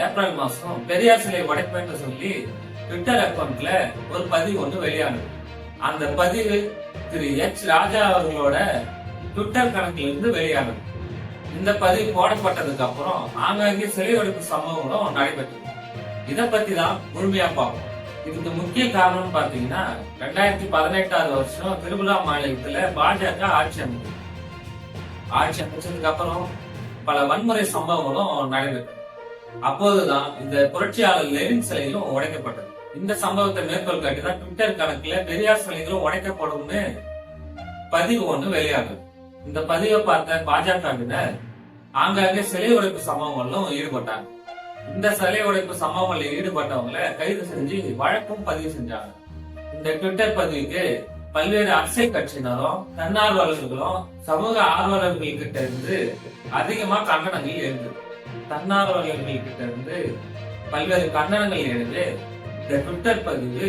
April மாசம் பெரியார் சிலை உடைப்பேன்னு சொல்லி ட்விட்டர் அக்கௌண்ட்ல ஒரு பதிவு ஒன்று வெளியானது. அந்த பதிவு திரு எச் ராஜா அவர்களோட ட்விட்டர் கணக்கில் இருந்து வெளியானது. இந்த பதிவு போடப்பட்டதுக்கு அப்புறம் ஆங்காங்கே சிலை ஒழிப்பு சம்பவங்களும் நடைபெற்றது. இதை பத்தி தான் முழுமையா பார்ப்போம். இதுக்கு முக்கிய காரணம் பாத்தீங்கன்னா 2018 வருஷம் திருவிழா மாநிலத்துல பாஜக ஆட்சி அமைச்சதுக்கு அப்புறம் பல வன்முறை சம்பவங்களும் நடைபெற்றது. அப்போதுதான் இந்த புரட்சியாளர் லெனின் சிலையும் உடைக்கப்பட்டது. இந்த சம்பவத்தை மேற்கோள் காட்டிதான் ட்விட்டர் கணக்குல பெரியார் சிலைகளும் உடைக்கப்படும்னு பதிவு ஒண்ணு வெளியாகுது. இந்த பதிவை பார்த்த பாஜகவினர் ஆங்காங்கே சிலை உடைப்பு சம்பவங்களும் ஈடுபட்டாங்க. இந்த சிலை உடைப்பு சம்பவங்களில் ஈடுபட்டவங்களை கைது செஞ்சு வழக்கும் பதிவு செஞ்சாங்க. இந்த ட்விட்டர் பதிவுக்கு பல்வேறு அரசியல் கட்சியினரும் தன்னார்வலர்களும் சமூக ஆர்வலர்கள் கிட்ட இருந்து அதிகமா கண்டனங்கள் எழுந்தது. தன்னார்வலர்கள் கிட்ட இருந்து பல்வேறு கண்டனங்கள் எழுந்து இந்த ட்விட்டர் பதிவு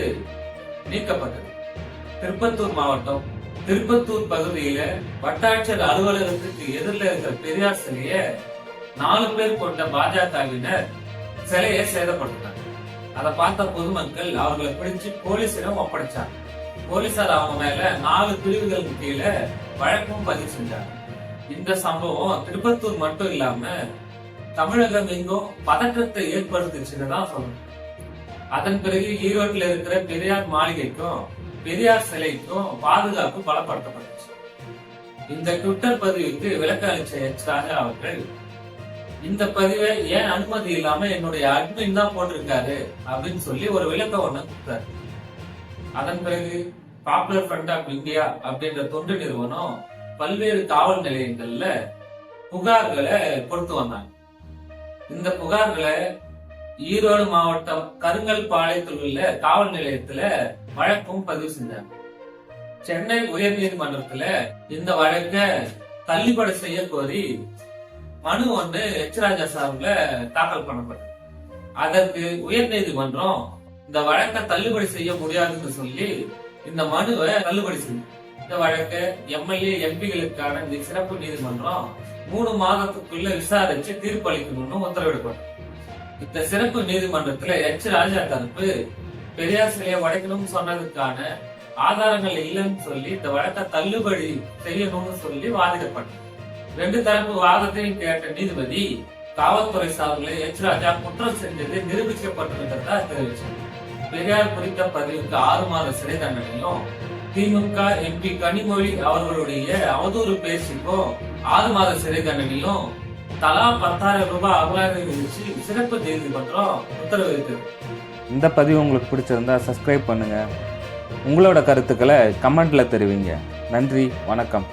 நீக்கப்பட்டது. திருப்பத்தூர் மாவட்டம் திருப்பத்தூர் பகுதியில வட்டாட்சியர் அலுவலகத்துக்கு எதிரில் இருக்கிற பெரியார் சிலைய 4 பேர் கொண்ட பாஜகவினர் சிலையை சேதப்படுத்தினாங்க. அதை பார்த்த பொதுமக்கள் அவர்களை பிடிச்சு போலீசிடம் ஒப்படைச்சாங்க. போலீசார் அவங்க மேல 4 பிரிவுகளுக்கு கீழே வழக்கும் பதிவு செஞ்சாங்க. இந்த சம்பவம் திருப்பத்தூர் மட்டும் இல்லாம தமிழகம் எங்கும் பதற்றத்தை ஏற்படுத்துச்சுன்னு தான் சொல்லணும். அதன் பிறகு ஈரோட்டில் இருக்கிற பெரியார் மாளிகைக்கும் பெரியார் சிலைக்கும் பாதுகாப்பு பலப்படுத்தப்பட்டுச்சு. இந்த ட்விட்டர் பதிவுக்கு விளக்கம் அளிச்ச எச் ராஜா அவர்கள் இந்த பதிவை ஏன் அனுமதி இல்லாம என்னுடைய அட்மின் தான் போட்டிருக்காரு அப்படின்னு சொல்லி ஒரு விளக்கம் ஒண்ணு கொடுத்தாரு. அதன் பிறகு பாப்புலர் ஃப்ரண்ட் ஆஃப் இந்தியா அப்படின்ற தொண்டு நிறுவனம் பல்வேறு காவல் நிலையங்கள்ல புகார்களை கொடுத்து வந்தாங்க. இந்த புகார்களை ஈரோடு மாவட்டம் கருங்கல்பாளையத்தில் உள்ள காவல் நிலையத்துல வழக்கும் பதிவு செஞ்சாங்க. சென்னை உயர்நீதிமன்றத்துல இந்த வழக்கை தள்ளுபடி செய்ய கோரி மனு ஒன்று எச் ராஜா சார்பில் தாக்கல் பண்ணப்பட்டது. அதற்கு உயர்நீதிமன்றம் இந்த வழக்கை தள்ளுபடி செய்ய முடியாதுன்னு சொல்லி இந்த மனுவை தள்ளுபடி செய்யும். இந்த வழக்கை எம்எல்ஏ எம்பிகளுக்கான இந்த சிறப்பு நீதிமன்றம் 3 மாதத்துக்குள்ள விசாரிச்சு தீர்ப்பளிக்கணும்னு உத்தரவிடப்பட்டது. இந்த சிறப்பு நீதிமன்றத்துல எச் ராஜா தரப்பு பெரியார் சிலையை உடைக்கணும்னு சொன்னதுக்கான ஆதாரங்கள் இல்லைன்னு சொல்லி இந்த வழக்கை தள்ளுபடி செய்யணும்னு சொல்லி வாதிடப்பட்டது. 2 தரப்பு வாதத்தையும் கேட்ட நீதிபதி காவல்துறை சார்பில் எச் ராஜா குற்றம் செஞ்சது நிரூபிக்கப்பட்டிருக்கிறதா தெரிவிச்சார். பெரியார் குறித்த பதிவுக்கு 6 மாத சிறை தண்டனையும் திமுக எம்பி கனிமொழி அவர்களுடைய அவதூறு பேச்சுக்கும் 6 மாத சிறை தண்டனையும் தலா 10,000 ரூபாய் அபராதம் விதிச்சு சிறப்பு நீதிமன்றம் உத்தரவிட்டது. இந்த பதிவு உங்களுக்கு பிடிச்சிருந்தா சப்ஸ்கிரைப் பண்ணுங்க. உங்களோட கருத்துக்களை கமெண்ட்ல தெரிவிங்க. நன்றி, வணக்கம்.